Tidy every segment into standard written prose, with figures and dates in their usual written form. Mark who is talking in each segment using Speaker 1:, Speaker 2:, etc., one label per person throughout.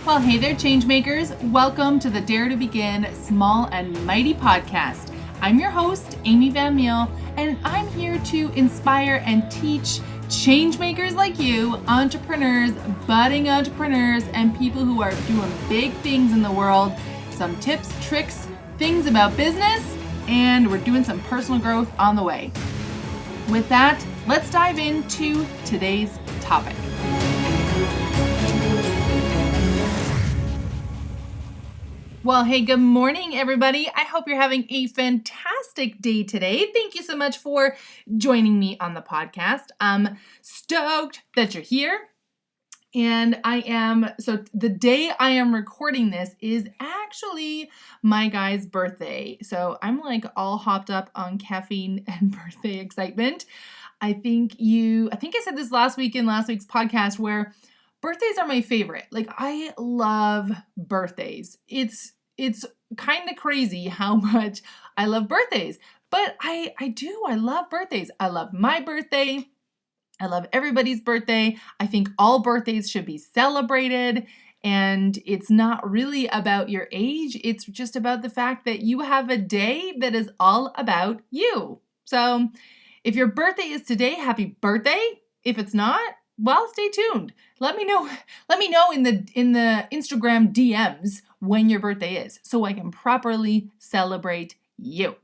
Speaker 1: Well, hey there, changemakers. Welcome to the Dare to Begin Small and Mighty podcast. I'm your host, Amy Van Meel, and I'm here to inspire and teach changemakers like you, entrepreneurs, budding entrepreneurs, and people who are doing big things in the world, some tips, tricks, things about business, and we're doing some personal growth on the way. With that, let's dive into today's topic. Well, hey, good morning, everybody. I hope you're having a fantastic day today. Thank you so much for joining me on the podcast. I'm stoked that you're here. And the day I am recording this is actually my guy's birthday. So I'm like all hopped up on caffeine and birthday excitement. I think I said this last week in last week's podcast where birthdays are my favorite. Like, I love birthdays. It's kind of crazy how much I love birthdays, but I love birthdays. I love my birthday. I love everybody's birthday. I think all birthdays should be celebrated, and it's not really about your age. It's just about the fact that you have a day that is all about you. So if your birthday is today, happy birthday. If it's not, well, stay tuned. Let me know in the Instagram DMs when your birthday is so I can properly celebrate you.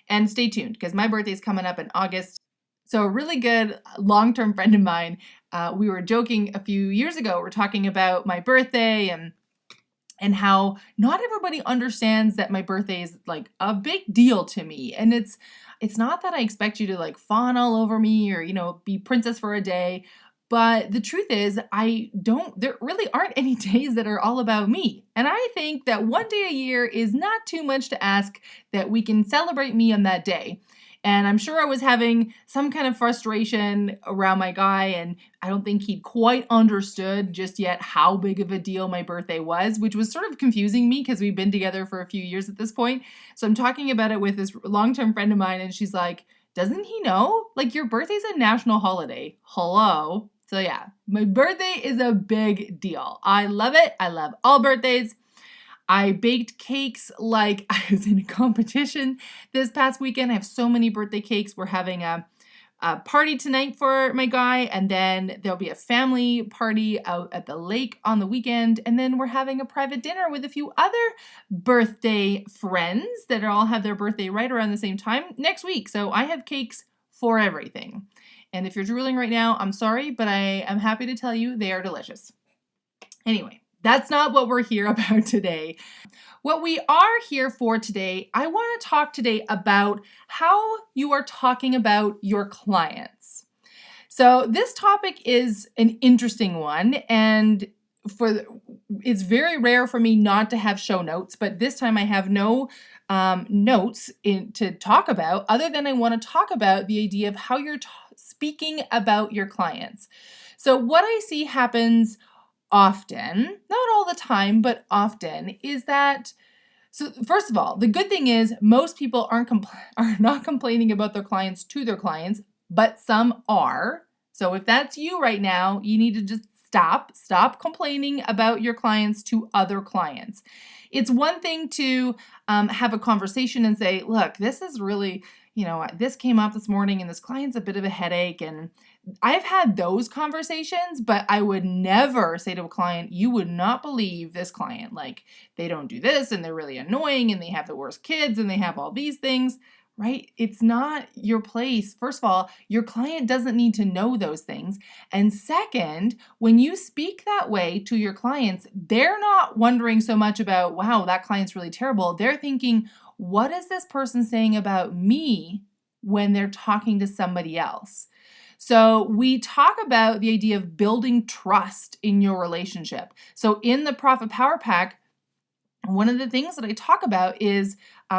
Speaker 1: And stay tuned because my birthday is coming up in August. So a really good long-term friend of mine, we were joking a few years ago, we're talking about my birthday and how not everybody understands that my birthday is like a big deal to me. And it's not that I expect you to like fawn all over me or, be princess for a day. But the truth is, there really aren't any days that are all about me. And I think that one day a year is not too much to ask that we can celebrate me on that day. And I'm sure I was having some kind of frustration around my guy, and I don't think he'd quite understood just yet how big of a deal my birthday was, which was sort of confusing me because we've been together for a few years at this point. So I'm talking about it with this long-term friend of mine, and she's like, doesn't he know? Like, your birthday's a national holiday. Hello? So yeah, my birthday is a big deal. I love it. I love all birthdays. I baked cakes like I was in a competition this past weekend. I have so many birthday cakes. We're having a party tonight for my guy, and then there'll be a family party out at the lake on the weekend, and then we're having a private dinner with a few other birthday friends that all have their birthday right around the same time next week. So I have cakes for everything. And if you're drooling right now, I'm sorry, but I am happy to tell you they are delicious. Anyway, that's not what we're here about today. What we are here for today, I want to talk today about how you are talking about your clients. So this topic is an interesting one, and it's very rare for me not to have show notes, but this time I have no notes to talk about other than I want to talk about the idea of how you're speaking about your clients. So what I see happens often, not all the time, but often, is that, so first of all, the good thing is most people are not complaining about their clients to their clients, but some are. So if that's you right now, you need to just stop complaining about your clients to other clients. It's one thing to have a conversation and say, look, this is really, this came up this morning and this client's a bit of a headache. And I've had those conversations, but I would never say to a client, you would not believe this client. Like, they don't do this and they're really annoying and they have the worst kids and they have all these things, right? It's not your place. First of all, your client doesn't need to know those things. And second, when you speak that way to your clients, they're not wondering so much about, wow, that client's really terrible. They're thinking, what is this person saying about me when they're talking to somebody else? So we talk about the idea of building trust in your relationship. So in the Profit Power Pack, one of the things that I talk about is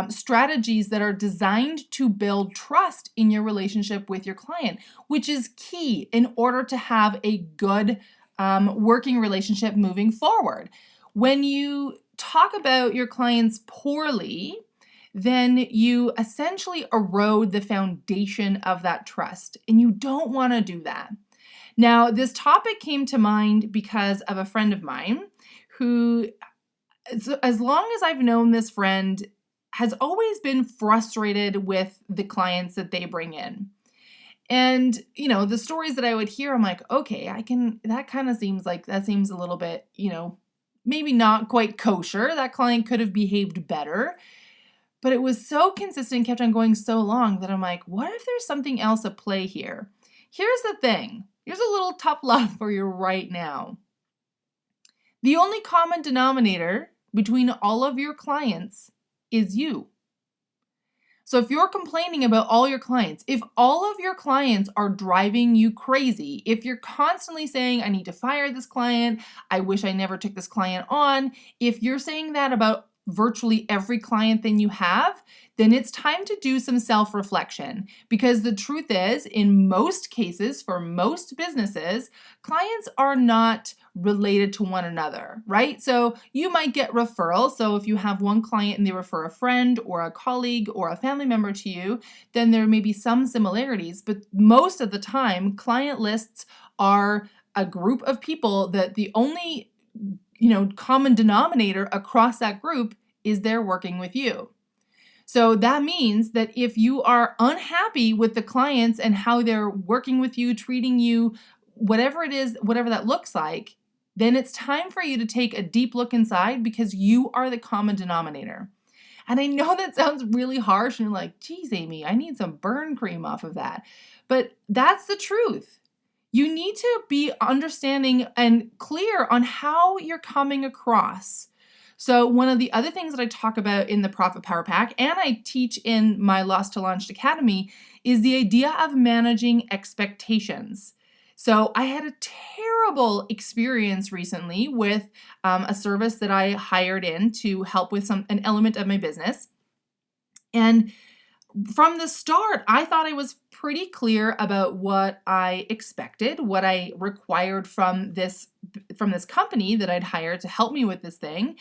Speaker 1: strategies that are designed to build trust in your relationship with your client, which is key in order to have a good working relationship moving forward. When you talk about your clients poorly, then you essentially erode the foundation of that trust, and you don't want to do that. Now, this topic came to mind because of a friend of mine who, as long as I've known this friend, has always been frustrated with the clients that they bring in. And, the stories that I would hear, I'm like, okay, that kind of seems like, that seems a little bit, maybe not quite kosher. That client could have behaved better. But it was so consistent, kept on going so long that I'm like, what if there's something else at play here? Here's the thing. Here's a little tough love for you right now. The only common denominator between all of your clients is you. So if you're complaining about all your clients, if all of your clients are driving you crazy, if you're constantly saying, I need to fire this client, I wish I never took this client on, if you're saying that about virtually every client that you have, then it's time to do some self-reflection. Because the truth is, in most cases, for most businesses, clients are not related to one another, right? So you might get referrals. So if you have one client and they refer a friend or a colleague or a family member to you, then there may be some similarities. But most of the time, client lists are a group of people that the only common denominator across that group is they're working with you. So that means that if you are unhappy with the clients and how they're working with you, treating you, whatever it is, whatever that looks like, then it's time for you to take a deep look inside, because you are the common denominator. And I know that sounds really harsh and you're like, geez, Amy, I need some burn cream off of that. But that's the truth. You need to be understanding and clear on how you're coming across. So one of the other things that I talk about in the Profit Power Pack, and I teach in my Lost to Launched Academy, is the idea of managing expectations. So I had a terrible experience recently with a service that I hired in to help with an element of my business. And from the start, I thought I was pretty clear about what I expected, what I required from this company that I'd hired to help me with this thing.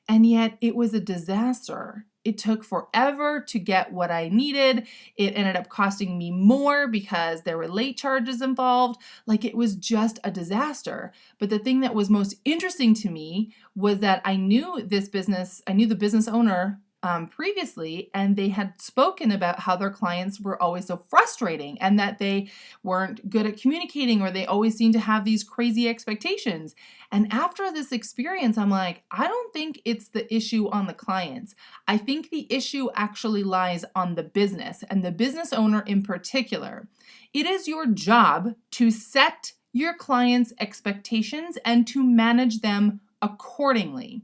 Speaker 1: And yet it was a disaster. It took forever to get what I needed. It ended up costing me more because there were late charges involved. Like, it was just a disaster. But the thing that was most interesting to me was that I knew the business owner previously, and they had spoken about how their clients were always so frustrating and that they weren't good at communicating, or they always seemed to have these crazy expectations. And after this experience, I'm like, I don't think it's the issue on the clients. I think the issue actually lies on the business, and the business owner in particular. It is your job to set your clients' expectations and to manage them accordingly.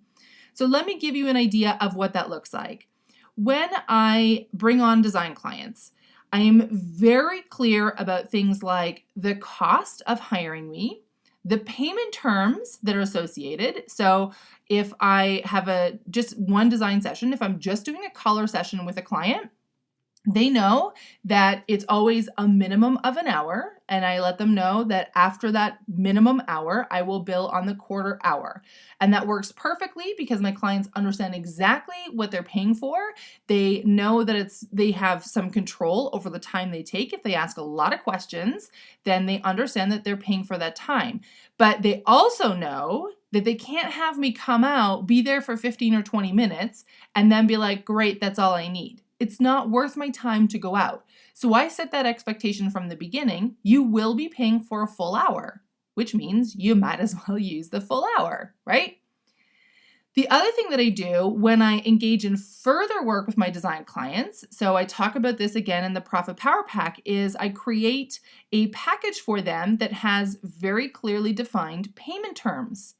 Speaker 1: So let me give you an idea of what that looks like. When I bring on design clients, I am very clear about things like the cost of hiring me, the payment terms that are associated. So if I have just one design session, if I'm just doing a color session with a client, they know that it's always a minimum of an hour, and I let them know that after that minimum hour, I will bill on the quarter hour. And that works perfectly because my clients understand exactly what they're paying for. They know that they have some control over the time they take. If they ask a lot of questions, then they understand that they're paying for that time. But they also know that they can't have me come out, be there for 15 or 20 minutes, and then be like, great, that's all I need. It's not worth my time to go out. So I set that expectation from the beginning. You will be paying for a full hour, which means you might as well use the full hour, right? The other thing that I do when I engage in further work with my design clients, so I talk about this again in the Profit Power Pack, is I create a package for them that has very clearly defined payment terms.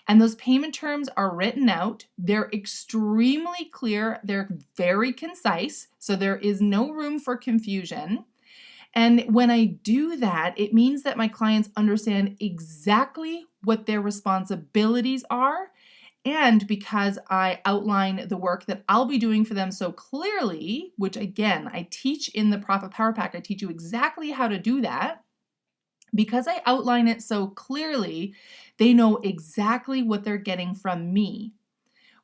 Speaker 1: And those payment terms are written out. They're extremely clear. They're very concise. So there is no room for confusion. And when I do that, it means that my clients understand exactly what their responsibilities are. And because I outline the work that I'll be doing for them so clearly, which again, I teach in the Profit Power Pack, I teach you exactly how to do that. Because I outline it so clearly, they know exactly what they're getting from me,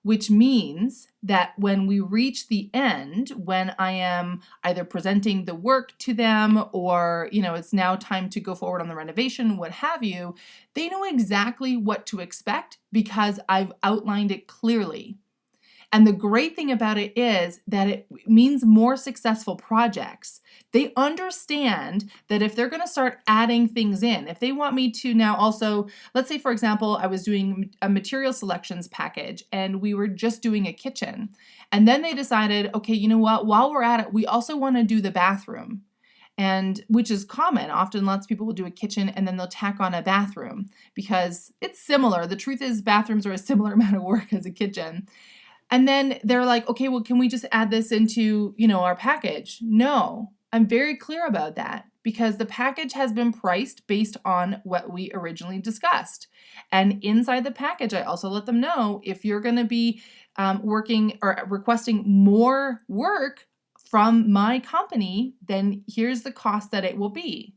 Speaker 1: which means that when we reach the end, when I am either presenting the work to them or, it's now time to go forward on the renovation, what have you, they know exactly what to expect because I've outlined it clearly. And the great thing about it is that it means more successful projects. They understand that if they're going to start adding things in, if they want me to now also, let's say, for example, I was doing a material selections package and we were just doing a kitchen. And then they decided, okay, you know what, while we're at it, we also want to do the bathroom. And which is common. Often lots of people will do a kitchen and then they'll tack on a bathroom because it's similar. The truth is bathrooms are a similar amount of work as a kitchen. And then they're like, okay, well, can we just add this into, our package? No, I'm very clear about that because the package has been priced based on what we originally discussed. And inside the package, I also let them know if you're going to be working or requesting more work from my company, then here's the cost that it will be.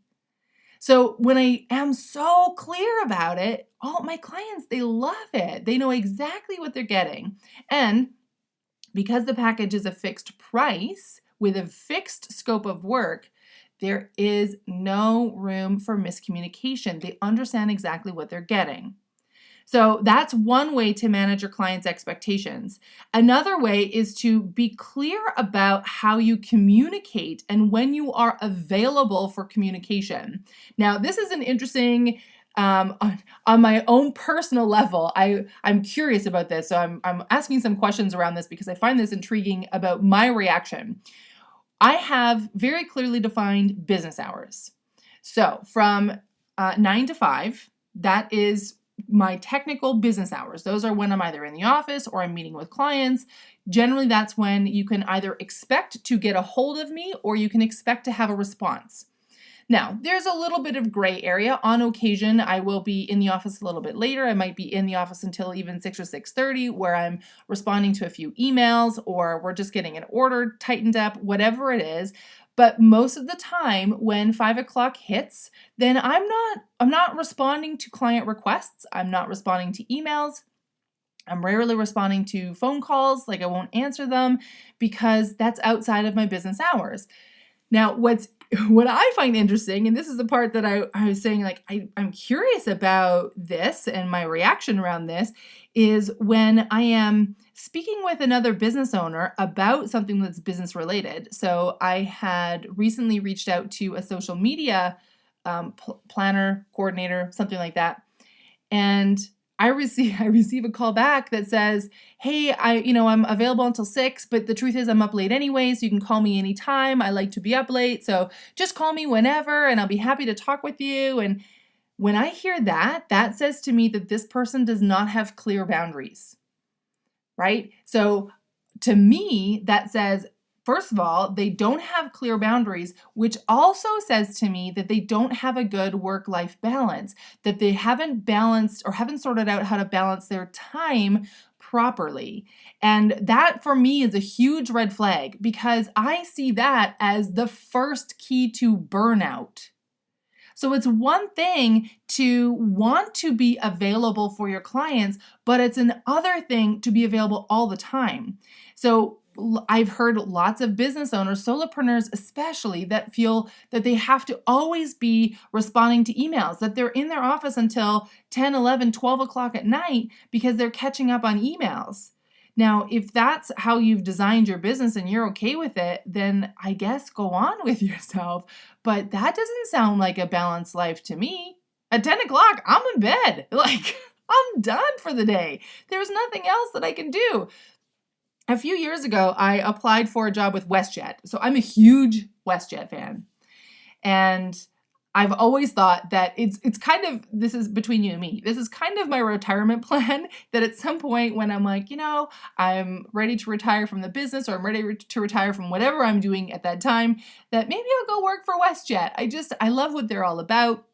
Speaker 1: So when I am so clear about it, all my clients, they love it. They know exactly what they're getting. And because the package is a fixed price with a fixed scope of work, there is no room for miscommunication. They understand exactly what they're getting. So that's one way to manage your clients' expectations. Another way is to be clear about how you communicate and when you are available for communication. Now, this is an interesting, on my own personal level, I'm curious about this. So I'm asking some questions around this because I find this intriguing about my reaction. I have very clearly defined business hours. So from 9 to 5, that is my technical business hours. Those are when I'm either in the office or I'm meeting with clients. Generally, that's when you can either expect to get a hold of me or you can expect to have a response. Now, there's a little bit of gray area. On occasion, I will be in the office a little bit later. I might be in the office until even 6 or 6:30 where I'm responding to a few emails or we're just getting an order tightened up, whatever it is. But most of the time when 5 o'clock hits, then I'm not responding to client requests. I'm not responding to emails. I'm rarely responding to phone calls. Like I won't answer them because that's outside of my business hours. Now, what I find interesting, and this is the part that I was saying, like, I'm curious about this and my reaction around this, is when I am speaking with another business owner about something that's business related. So I had recently reached out to a social media planner, coordinator, something like that. And I receive a call back that says, hey, I'm available until 6, but the truth is I'm up late anyway, so you can call me anytime. I like to be up late, so just call me whenever and I'll be happy to talk with you. And when I hear that, that says to me that this person does not have clear boundaries, right? So to me, that says, first of all, they don't have clear boundaries, which also says to me that they don't have a good work-life balance, that they haven't balanced or haven't sorted out how to balance their time properly. And that for me is a huge red flag because I see that as the first key to burnout. So it's one thing to want to be available for your clients, but it's another thing to be available all the time. So I've heard lots of business owners, solopreneurs especially, that feel that they have to always be responding to emails, that they're in their office until 10, 11, 12 o'clock at night because they're catching up on emails. Now, if that's how you've designed your business and you're okay with it, then I guess go on with yourself. But that doesn't sound like a balanced life to me. At 10 o'clock, I'm in bed. Like, I'm done for the day. There's nothing else that I can do. A few years ago, I applied for a job with WestJet. So I'm a huge WestJet fan. And I've always thought that it's kind of, this is between you and me, this is kind of my retirement plan, that at some point when I'm like, I'm ready to retire from the business or I'm ready to retire from whatever I'm doing at that time, that maybe I'll go work for WestJet. I love what they're all about.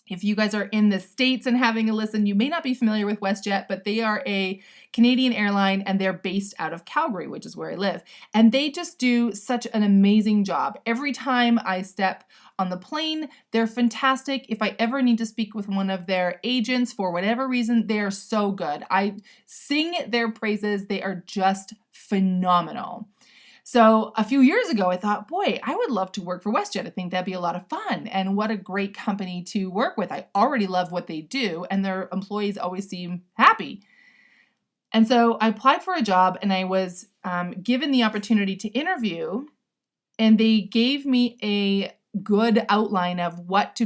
Speaker 1: If you guys are in the States and having a listen, you may not be familiar with WestJet, but they are a Canadian airline and they're based out of Calgary, which is where I live. And they just do such an amazing job. Every time I step On the plane, they're fantastic. If I ever need to speak with one of their agents for whatever reason, they are so good. I sing their praises. They are just phenomenal. So a few years ago, I thought, boy, I would love to work for WestJet. I think that'd be a lot of fun. And what a great company to work with. I already love what they do, and their employees always seem happy. And so I applied for a job, and I was given the opportunity to interview, and they gave me a good outline of what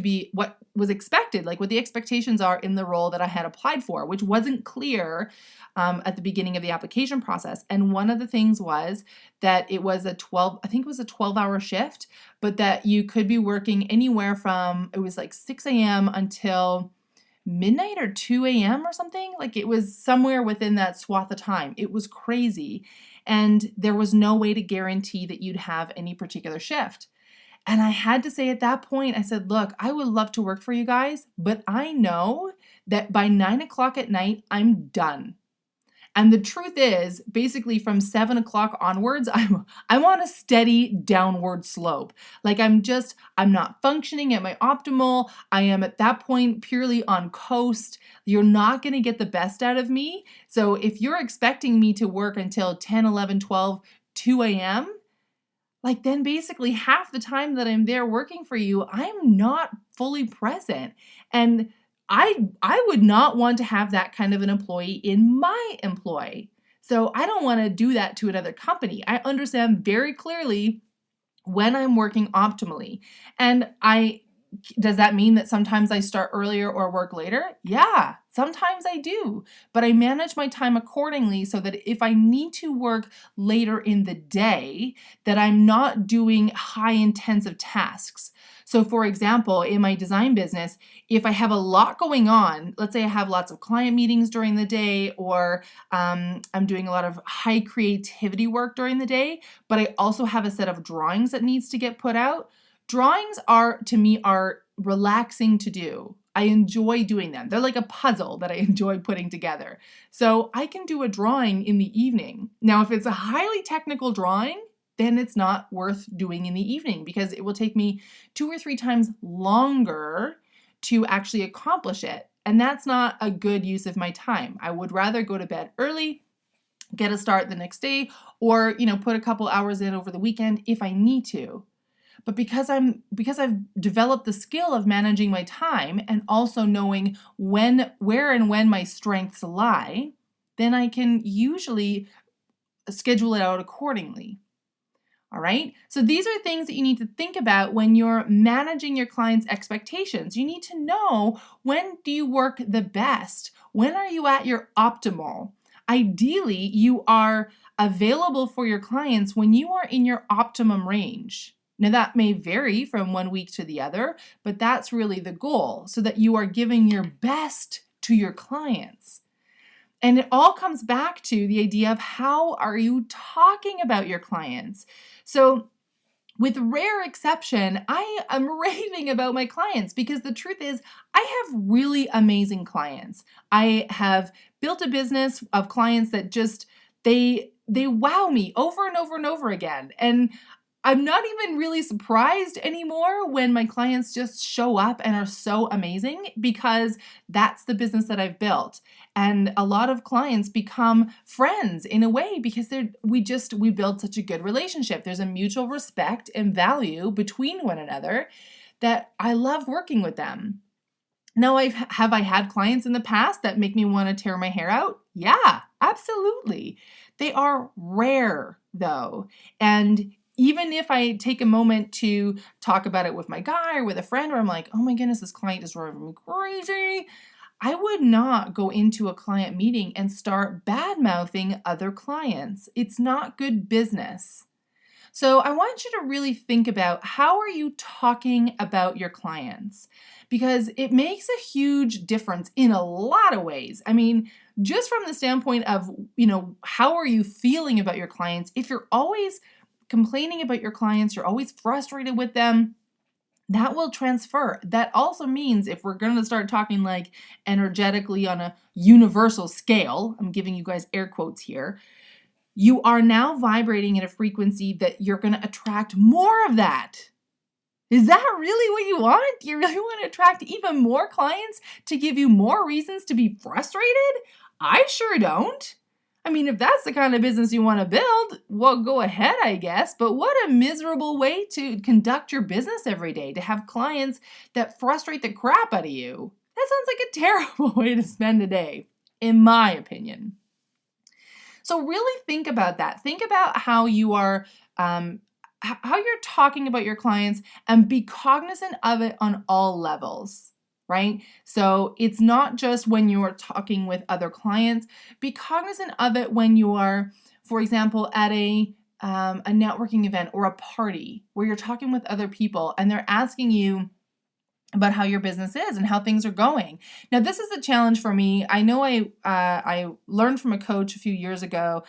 Speaker 1: was expected, like what the expectations are in the role that I had applied for, which wasn't clear at the beginning of the application process. And one of the things was that it was a 12-hour shift, but that you could be working anywhere from, it was like 6 a.m. until midnight or 2 a.m. or something. Like it was somewhere within that swath of time. It was crazy. And there was no way to guarantee that you'd have any particular shift. And I had to say at that point, I said, look, I would love to work for you guys, but I know that by 9 o'clock at night, I'm done. And the truth is, basically from 7 o'clock onwards, I'm on a steady downward slope. Like I'm not functioning at my optimal. I am at that point purely on coast. You're not going to get the best out of me. So if you're expecting me to work until 10, 11, 12, 2 a.m., like then basically half the time that I'm there working for you, I'm not fully present. And I would not want to have that kind of an employee in my employ. So I don't want to do that to another company. I understand very clearly when I'm working optimally. And does that mean that sometimes I start earlier or work later? Yeah, sometimes I do. But I manage my time accordingly so that if I need to work later in the day, that I'm not doing high intensive tasks. So for example, in my design business, if I have a lot going on, let's say I have lots of client meetings during the day, or I'm doing a lot of high creativity work during the day, but I also have a set of drawings that needs to get put out. Drawings to me, are relaxing to do. I enjoy doing them. They're like a puzzle that I enjoy putting together. So I can do a drawing in the evening. Now, if it's a highly technical drawing, then it's not worth doing in the evening because it will take me 2 or 3 times longer to actually accomplish it. And that's not a good use of my time. I would rather go to bed early, get a start the next day, or, put a couple hours in over the weekend if I need to. But because I've developed the skill of managing my time and also knowing where and when my strengths lie, then I can usually schedule it out accordingly. All right. So these are things that you need to think about when you're managing your clients' expectations. You need to know, when do you work the best? When are you at your optimal? Ideally, you are available for your clients when you are in your optimum range. Now, that may vary from one week to the other, but that's really the goal, so that you are giving your best to your clients. And it all comes back to the idea of, how are you talking about your clients? So with rare exception, I am raving about my clients because the truth is, I have really amazing clients. I have built a business of clients that just, they wow me over and over and over again. And I'm not even really surprised anymore when my clients just show up and are so amazing, because that's the business that I've built. And a lot of clients become friends in a way because we build such a good relationship. There's a mutual respect and value between one another that I love working with them. Now, have I had clients in the past that make me want to tear my hair out? Yeah, absolutely. They are rare though. And even if I take a moment to talk about it with my guy or with a friend, where I'm like, oh my goodness, this client is driving me crazy, I would not go into a client meeting and start bad-mouthing other clients. It's not good business. So I want you to really think about, how are you talking about your clients? Because it makes a huge difference in a lot of ways. I mean, just from the standpoint of, how are you feeling about your clients? If you're always complaining about your clients, you're always frustrated with them, that will transfer. That also means, if we're going to start talking like energetically on a universal scale, I'm giving you guys air quotes here, you are now vibrating at a frequency that you're going to attract more of that. Is that really what you want? Do you really want to attract even more clients to give you more reasons to be frustrated? I sure don't. I mean, if that's the kind of business you want to build, well, go ahead, I guess. But what a miserable way to conduct your business every day, to have clients that frustrate the crap out of you. That sounds like a terrible way to spend a day, in my opinion. So really think about that. Think about how you are, how you're talking about your clients, and be cognizant of it on all levels, right? So it's not just when you're talking with other clients. Be cognizant of it when you are, for example, at a networking event or a party where you're talking with other people and they're asking you about how your business is and how things are going. Now, this is a challenge for me. I know I learned from a coach a few years ago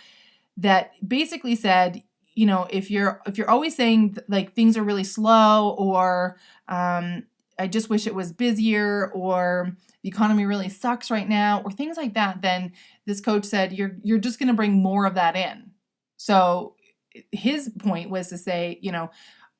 Speaker 1: that basically said, you know, if you're always saying like things are really slow, or I just wish it was busier, or the economy really sucks right now, or things like that, then this coach said you're just going to bring more of that in. So his point was to say, you know,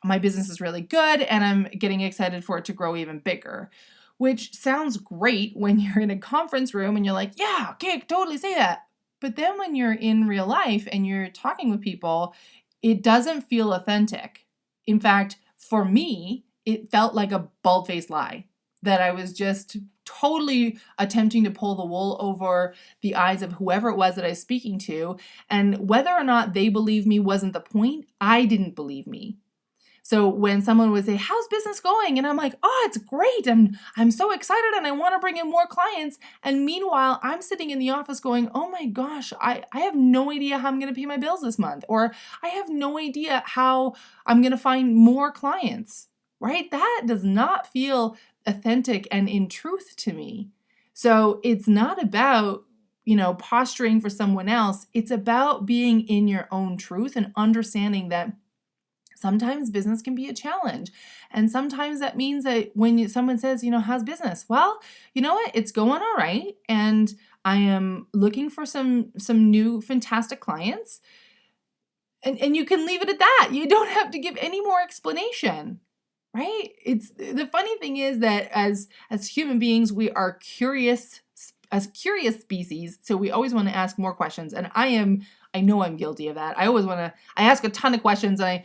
Speaker 1: my business is really good and I'm getting excited for it to grow even bigger, which sounds great when you're in a conference room and you're like, yeah, okay, totally say that. But then when you're in real life and you're talking with people, it doesn't feel authentic. In fact, for me, it felt like a bald-faced lie, that I was just totally attempting to pull the wool over the eyes of whoever it was that I was speaking to. And whether or not they believed me wasn't the point. I didn't believe me. So when someone would say, "How's business going?" and I'm like, "Oh, it's great. I'm so excited and I want to bring in more clients." And meanwhile, I'm sitting in the office going, "Oh my gosh, I have no idea how I'm going to pay my bills this month, or I have no idea how I'm going to find more clients." Right? That does not feel authentic and in truth to me. So it's not about, you know, posturing for someone else. It's about being in your own truth and understanding that sometimes business can be a challenge. And sometimes that means that when someone says, you know, how's business? Well, you know what? It's going all right. And I am looking for some new fantastic clients. And you can leave it at that. You don't have to give any more explanation. Right? It's the funny thing is that as human beings, we are curious, as curious species, so we always want to ask more questions. And I know I'm guilty of that. I ask a ton of questions, and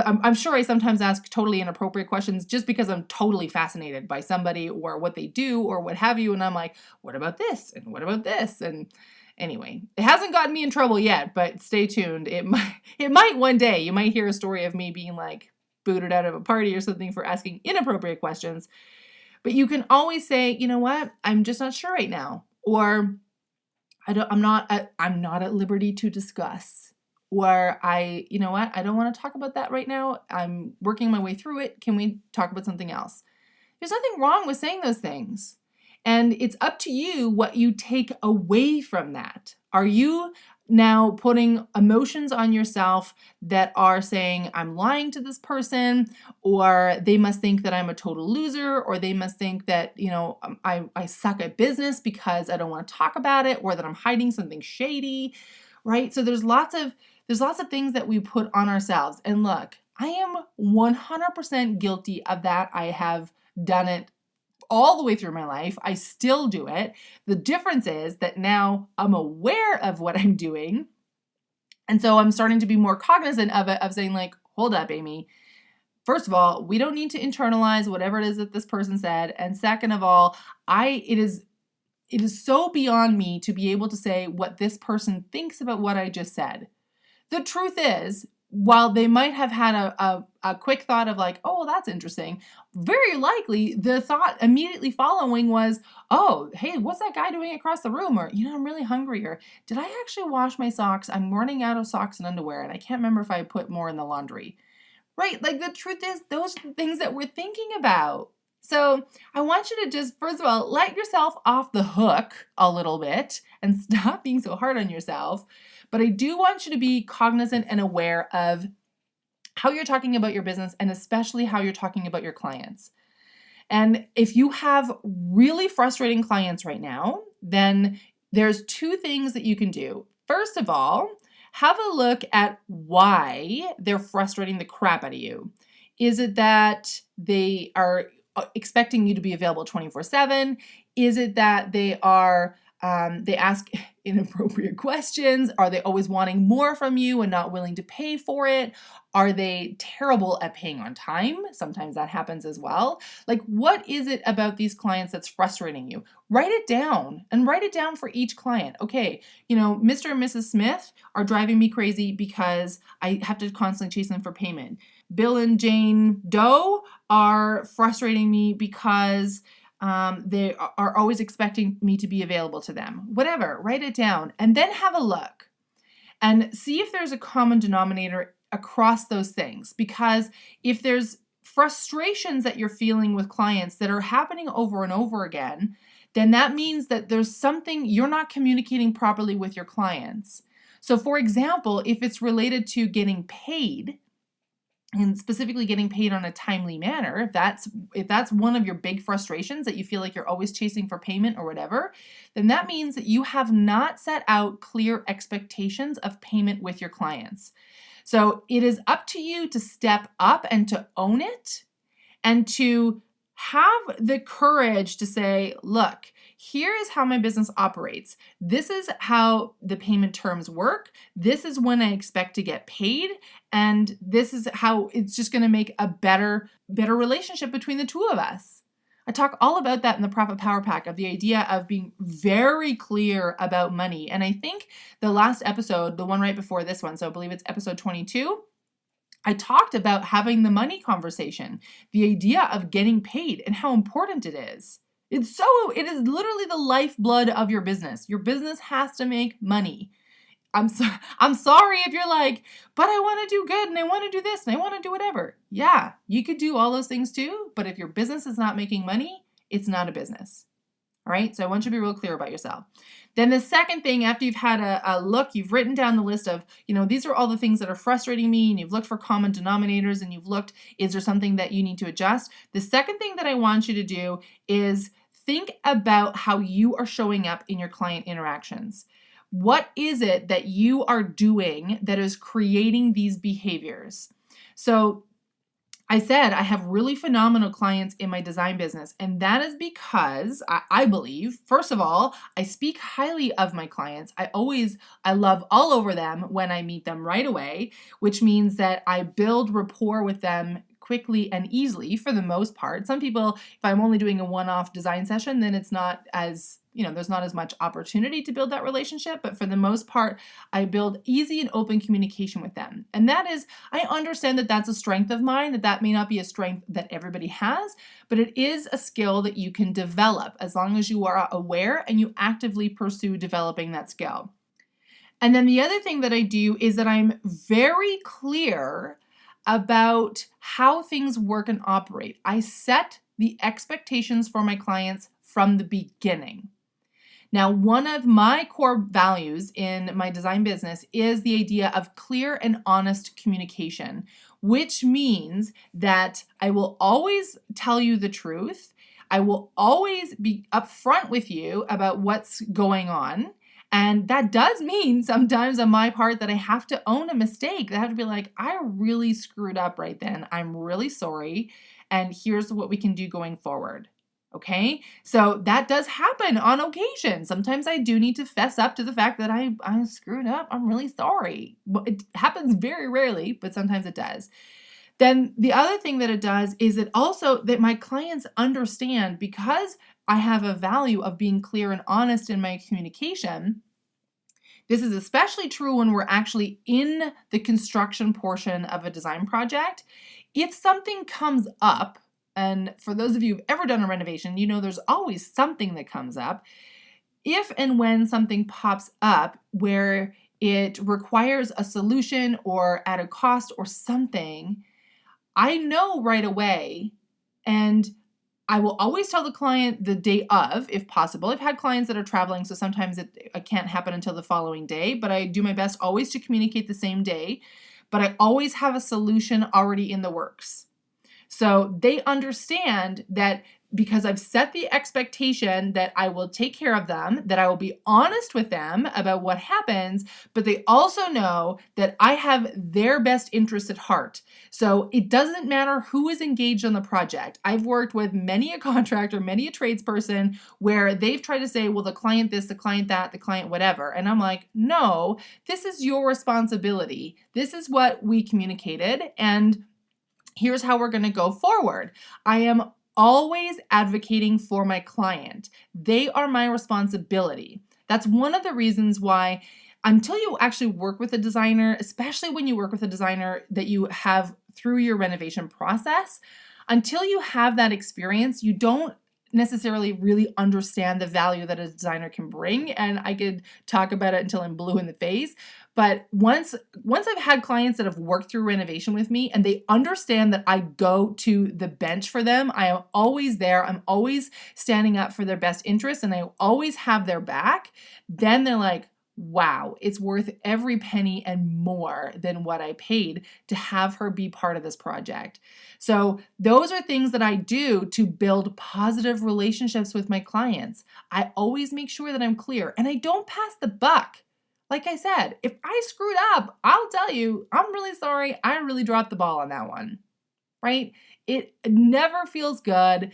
Speaker 1: I'm sure I sometimes ask totally inappropriate questions just because I'm totally fascinated by somebody or what they do or what have you. And I'm like, what about this? And what about this? And anyway, it hasn't gotten me in trouble yet, but stay tuned. It might one day. You might hear a story of me being like booted out of a party or something for asking inappropriate questions. But you can always say, you know what? I'm just not sure right now. Or I'm not at liberty to discuss. Or you know what? I don't want to talk about that right now. I'm working my way through it. Can we talk about something else? There's nothing wrong with saying those things. And it's up to you what you take away from that. Are you now putting emotions on yourself that are saying, I'm lying to this person, or they must think that I'm a total loser, or they must think that, you know, I suck at business because I don't want to talk about it, or that I'm hiding something shady, right? So there's lots of things that we put on ourselves. And look, I am 100% guilty of that. I have done it all the way through my life. I still do it. The difference is that now I'm aware of what I'm doing. And so I'm starting to be more cognizant of it, of saying like, hold up, Amy. First of all, we don't need to internalize whatever it is that this person said. And second of all, it is so beyond me to be able to say what this person thinks about what I just said. The truth is, while they might have had a quick thought of like, oh, well, that's interesting, very likely the thought immediately following was, oh, hey, what's that guy doing across the room? Or, you know, I'm really hungry. Or, did I actually wash my socks? I'm running out of socks and underwear, and I can't remember if I put more in the laundry. Right? Like, the truth is, those are the things that we're thinking about. So I want you to just, first of all, let yourself off the hook a little bit and stop being so hard on yourself. But I do want you to be cognizant and aware of how you're talking about your business, and especially how you're talking about your clients. And if you have really frustrating clients right now, then there's two things that you can do. First of all, have a look at why they're frustrating the crap out of you. Is it that they are expecting you to be available 24/7? Is it that they are they ask inappropriate questions? Are they always wanting more from you and not willing to pay for it? Are they terrible at paying on time? Sometimes that happens as well. Like, what is it about these clients that's frustrating you? Write it down and write it down for each client. Okay, Mr. and Mrs. Smith are driving me crazy because I have to constantly chase them for payment. Bill and Jane Doe are frustrating me because they are always expecting me to be available to them. Whatever, write it down and then have a look and see if there's a common denominator across those things. Because if there's frustrations that you're feeling with clients that are happening over and over again, then that means that there's something you're not communicating properly with your clients. So for example, if it's related to getting paid, and specifically getting paid on a timely manner, if that's one of your big frustrations, that you feel like you're always chasing for payment or whatever, then that means that you have not set out clear expectations of payment with your clients. So it is up to you to step up and to own it and to have the courage to say, look, here is how my business operates. This is how the payment terms work. This is when I expect to get paid. And this is how it's just going to make a better relationship between the two of us. I talk all about that in the Profit Power Pack, of the idea of being very clear about money. And I think the last episode, the one right before this one, so I believe it's episode 22, I talked about having the money conversation, the idea of getting paid and how important it is. It is literally the lifeblood of your business. Your business has to make money. I'm sorry if you're like, but I want to do good and I want to do this and I want to do whatever. Yeah, you could do all those things too, but if your business is not making money, it's not a business. All right, so I want you to be real clear about yourself. Then the second thing, after you've had a look, you've written down the list of, these are all the things that are frustrating me, and you've looked for common denominators, and you've looked, is there something that you need to adjust? The second thing that I want you to do is think about how you are showing up in your client interactions. What is it that you are doing that is creating these behaviors? So I said I have really phenomenal clients in my design business, and that is because I believe, first of all, I speak highly of my clients. I love all over them when I meet them right away, which means that I build rapport with them quickly and easily for the most part. Some people, if I'm only doing a one-off design session, then it's not as, there's not as much opportunity to build that relationship. But for the most part, I build easy and open communication with them. And that is, I understand that that's a strength of mine, that may not be a strength that everybody has, but it is a skill that you can develop as long as you are aware and you actively pursue developing that skill. And then the other thing that I do is that I'm very clear about how things work and operate. I set the expectations for my clients from the beginning. Now, one of my core values in my design business is the idea of clear and honest communication, which means that I will always tell you the truth. I will always be upfront with you about what's going on. And that does mean sometimes on my part that I have to own a mistake. I have to be like, I really screwed up right then. I'm really sorry. And here's what we can do going forward. Okay? So that does happen on occasion. Sometimes I do need to fess up to the fact that I screwed up. I'm really sorry. It happens very rarely, but sometimes it does. Then the other thing that it does is it also that my clients understand, because I have a value of being clear and honest in my communication. This is especially true when we're actually in the construction portion of a design project. If something comes up, and for those of you who've ever done a renovation, there's always something that comes up. If and when something pops up where it requires a solution or at a cost or something, I know right away, and I will always tell the client the day of, if possible. I've had clients that are traveling, so sometimes it can't happen until the following day, but I do my best always to communicate the same day. But I always have a solution already in the works. So they understand that because I've set the expectation that I will take care of them, that I will be honest with them about what happens, but they also know that I have their best interest at heart. So it doesn't matter who is engaged on the project. I've worked with many a contractor, many a tradesperson where they've tried to say, well, the client this, the client that, the client whatever. And I'm like, no, this is your responsibility. This is what we communicated, and here's how we're going to go forward. I am always advocating for my client. They are my responsibility. That's one of the reasons why, until you actually work with a designer, especially when you work with a designer that you have through your renovation process, until you have that experience, you don't necessarily really understand the value that a designer can bring. And I could talk about it until I'm blue in the face. But once I've had clients that have worked through renovation with me and they understand that I go to the bench for them, I am always there, I'm always standing up for their best interests, and I always have their back, then they're like, wow, it's worth every penny and more than what I paid to have her be part of this project. So those are things that I do to build positive relationships with my clients. I always make sure that I'm clear, and I don't pass the buck. Like I said, if I screwed up, I'll tell you, I'm really sorry. I really dropped the ball on that one, right? It never feels good.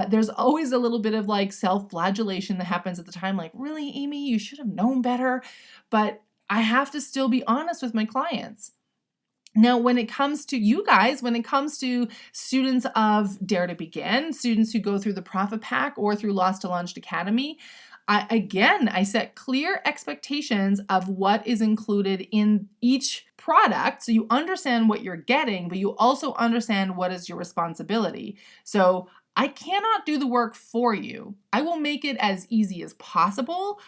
Speaker 1: There's always a little bit of like self-flagellation that happens at the time. Like, really, Amy, you should have known better. But I have to still be honest with my clients. Now, when it comes to you guys, when it comes to students of Dare to Begin, students who go through the Profit Pack or through Lost to Launched Academy, I set clear expectations of what is included in each product. So you understand what you're getting, but you also understand what is your responsibility. So I cannot do the work for you. I will make it as easy as possible.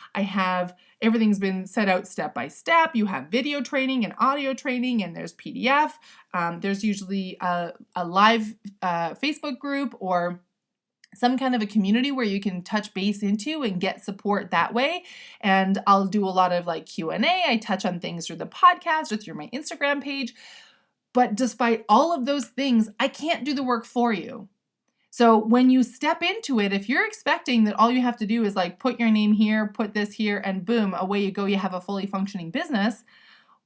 Speaker 1: Everything's been set out step by step. You have video training and audio training, and there's PDF. There's usually a live Facebook group or some kind of a community where you can touch base into and get support that way. And I'll do a lot of like Q&A. I touch on things through the podcast or through my Instagram page. But despite all of those things, I can't do the work for you. So when you step into it, if you're expecting that all you have to do is like put your name here, put this here, and boom, away you go, you have a fully functioning business,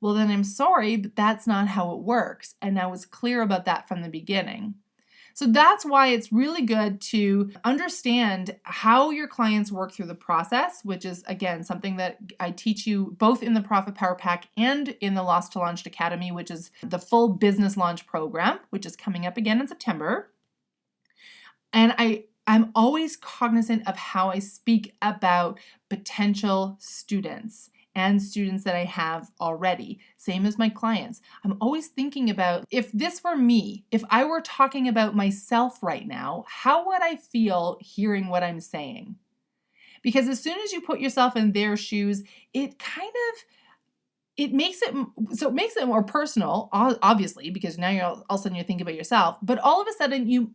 Speaker 1: well then I'm sorry, but that's not how it works. And I was clear about that from the beginning. So that's why it's really good to understand how your clients work through the process, which is, again, something that I teach you both in the Profit Power Pack and in the Lost to Launched Academy, which is the full business launch program, which is coming up again in September. And I'm always cognizant of how I speak about potential students and students that I have already. Same as my clients. I'm always thinking about, if this were me, if I were talking about myself right now, how would I feel hearing what I'm saying? Because as soon as you put yourself in their shoes, it makes it more personal, obviously, because now all of a sudden you're thinking about yourself. But all of a sudden,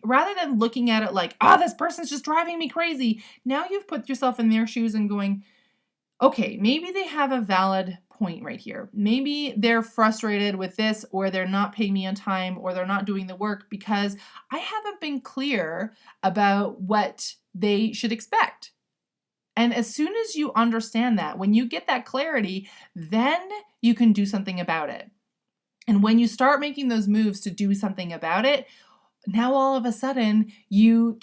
Speaker 1: rather than looking at it like, this person's just driving me crazy, now you've put yourself in their shoes and going, okay, maybe they have a valid point right here. Maybe they're frustrated with this, or they're not paying me on time, or they're not doing the work because I haven't been clear about what they should expect. And as soon as you understand that, when you get that clarity, then you can do something about it. And when you start making those moves to do something about it, now all of a sudden you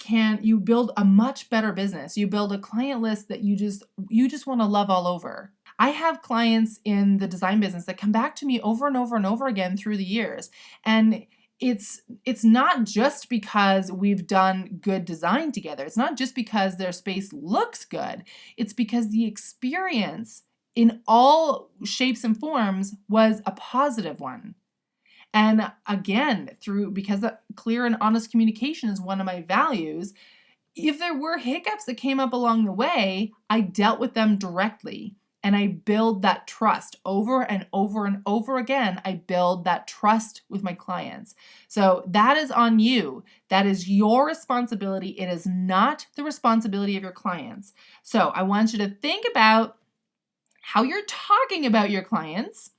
Speaker 1: build a much better business. You build a client list that you just want to love all over. I have clients in the design business that come back to me over and over and over again through the years. And it's not just because we've done good design together. It's not just because their space looks good. It's because the experience in all shapes and forms was a positive one. And again, because clear and honest communication is one of my values, if there were hiccups that came up along the way, I dealt with them directly. And I build that trust over and over and over again. I build that trust with my clients. So that is on you. That is your responsibility. It is not the responsibility of your clients. So I want you to think about how you're talking about your clients.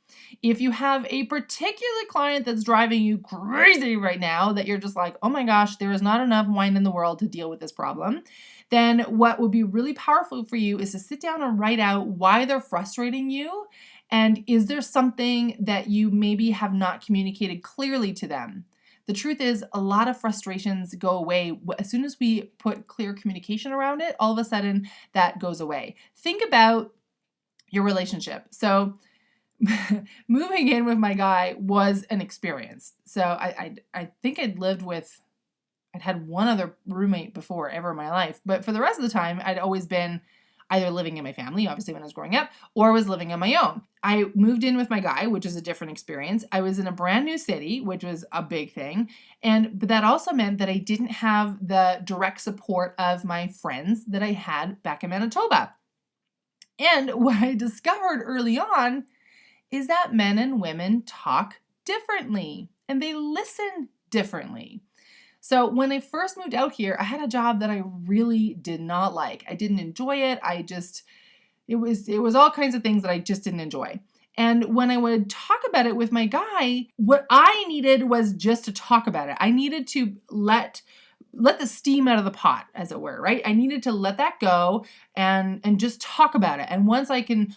Speaker 1: If you have a particular client that's driving you crazy right now, that you're just like, oh my gosh, there is not enough wine in the world to deal with this problem, then what would be really powerful for you is to sit down and write out why they're frustrating you. And is there something that you maybe have not communicated clearly to them? The truth is, a lot of frustrations go away as soon as we put clear communication around it. All of a sudden, that goes away. Think about your relationship. So moving in with my guy was an experience. So I think I'd had one other roommate before ever in my life, but for the rest of the time, I'd always been either living in my family, obviously when I was growing up, or was living on my own. I moved in with my guy, which is a different experience. I was in a brand new city, which was a big thing. But that also meant that I didn't have the direct support of my friends that I had back in Manitoba. And what I discovered early on is that men and women talk differently and they listen differently. So when I first moved out here, I had a job that I really did not like. I didn't enjoy it. It was all kinds of things that I just didn't enjoy. And when I would talk about it with my guy, what I needed was just to talk about it. I needed to let the steam out of the pot, as it were, right? I needed to let that go and just talk about it. And once I can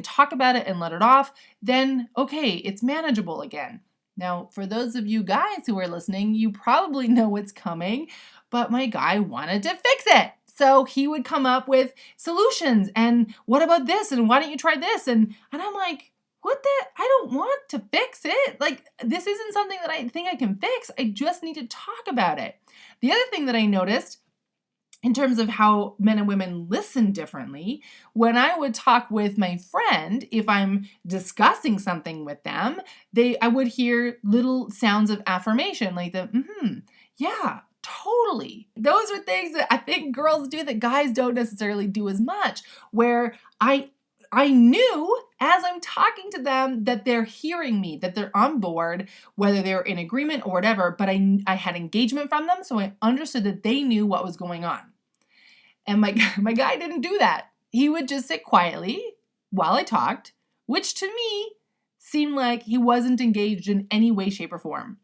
Speaker 1: talk about it and let it off, then okay, it's manageable again. Now, for those of you guys who are listening, you probably know what's coming, but my guy wanted to fix it. So he would come up with solutions and what about this? And why don't you try this? And I'm like, what the? I don't want to fix it. Like, this isn't something that I think I can fix. I just need to talk about it. The other thing that I noticed in terms of how men and women listen differently, when I would talk with my friend, if I'm discussing something with them, I would hear little sounds of affirmation, like yeah, totally. Those are things that I think girls do that guys don't necessarily do as much, where I knew as I'm talking to them that they're hearing me, that they're on board, whether they're in agreement or whatever, but I had engagement from them, so I understood that they knew what was going on. And my guy didn't do that. He would just sit quietly while I talked, which to me seemed like he wasn't engaged in any way, shape, or form.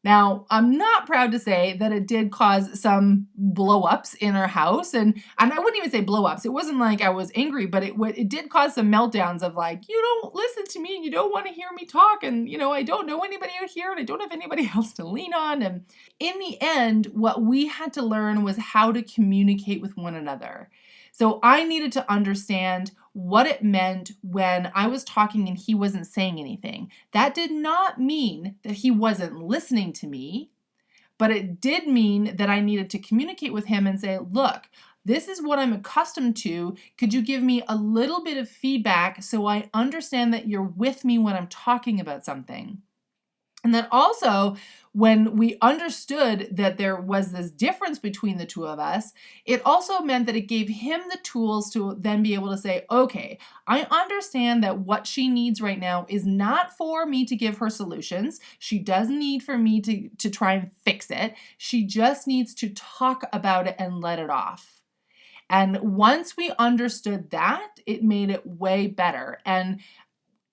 Speaker 1: Now, I'm not proud to say that it did cause some blow-ups in our house, and I wouldn't even say blow-ups. It wasn't like I was angry, but it did cause some meltdowns of like, you don't listen to me, and you don't want to hear me talk, and I don't know anybody out here, and I don't have anybody else to lean on. And in the end, what we had to learn was how to communicate with one another. So I needed to understand what it meant when I was talking and he wasn't saying anything. That did not mean that he wasn't listening to me, but it did mean that I needed to communicate with him and say, look, this is what I'm accustomed to. Could you give me a little bit of feedback so I understand that you're with me when I'm talking about something? And then also, when we understood that there was this difference between the two of us, it also meant that it gave him the tools to then be able to say, okay, I understand that what she needs right now is not for me to give her solutions. She doesn't need for me to try and fix it. She just needs to talk about it and let it off. And once we understood that, it made it way better. And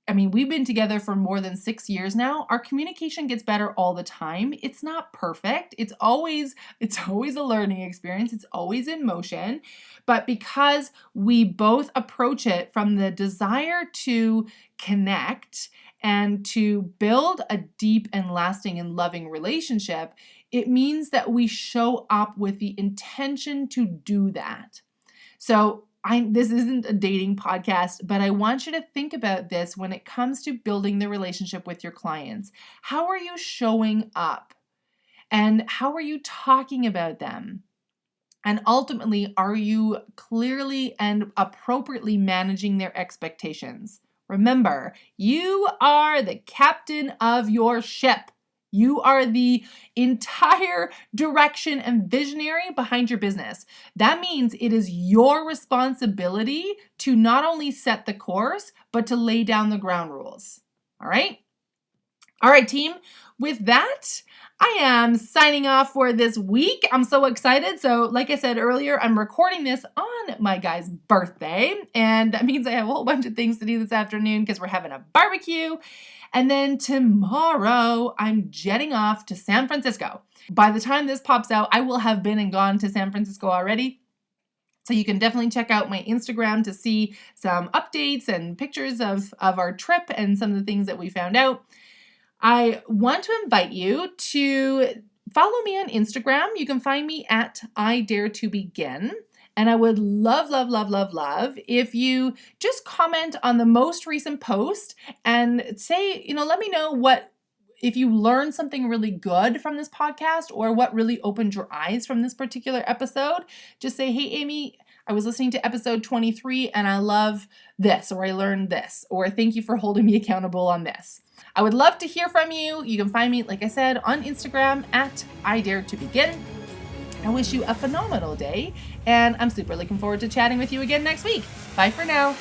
Speaker 1: I mean, we've been together for more than 6 years now. Our communication gets better all the time. It's not perfect. It's always a learning experience. It's always in motion. But because we both approach it from the desire to connect and to build a deep and lasting and loving relationship, it means that we show up with the intention to do that. So this isn't a dating podcast, but I want you to think about this when it comes to building the relationship with your clients. How are you showing up? And how are you talking about them? And ultimately, are you clearly and appropriately managing their expectations? Remember, you are the captain of your ship. You are the entire direction and visionary behind your business. That means it is your responsibility to not only set the course, but to lay down the ground rules. All right? All right, team. With that, I am signing off for this week. I'm so excited. So, like I said earlier, I'm recording this on my guy's birthday. And that means I have a whole bunch of things to do this afternoon because we're having a barbecue. And then tomorrow, I'm jetting off to San Francisco. By the time this pops out, I will have been and gone to San Francisco already. So you can definitely check out my Instagram to see some updates and pictures of our trip and some of the things that we found out. I want to invite you to follow me on Instagram. You can find me at I Dare to Begin. And I would love, love, love, love, love if you just comment on the most recent post and say, let me know if you learned something really good from this podcast or what really opened your eyes from this particular episode. Just say, hey, Amy, I was listening to episode 23 and I love this, or I learned this, or thank you for holding me accountable on this. I would love to hear from you. You can find me, like I said, on Instagram at I Dare to Begin. I wish you a phenomenal day, and I'm super looking forward to chatting with you again next week. Bye for now.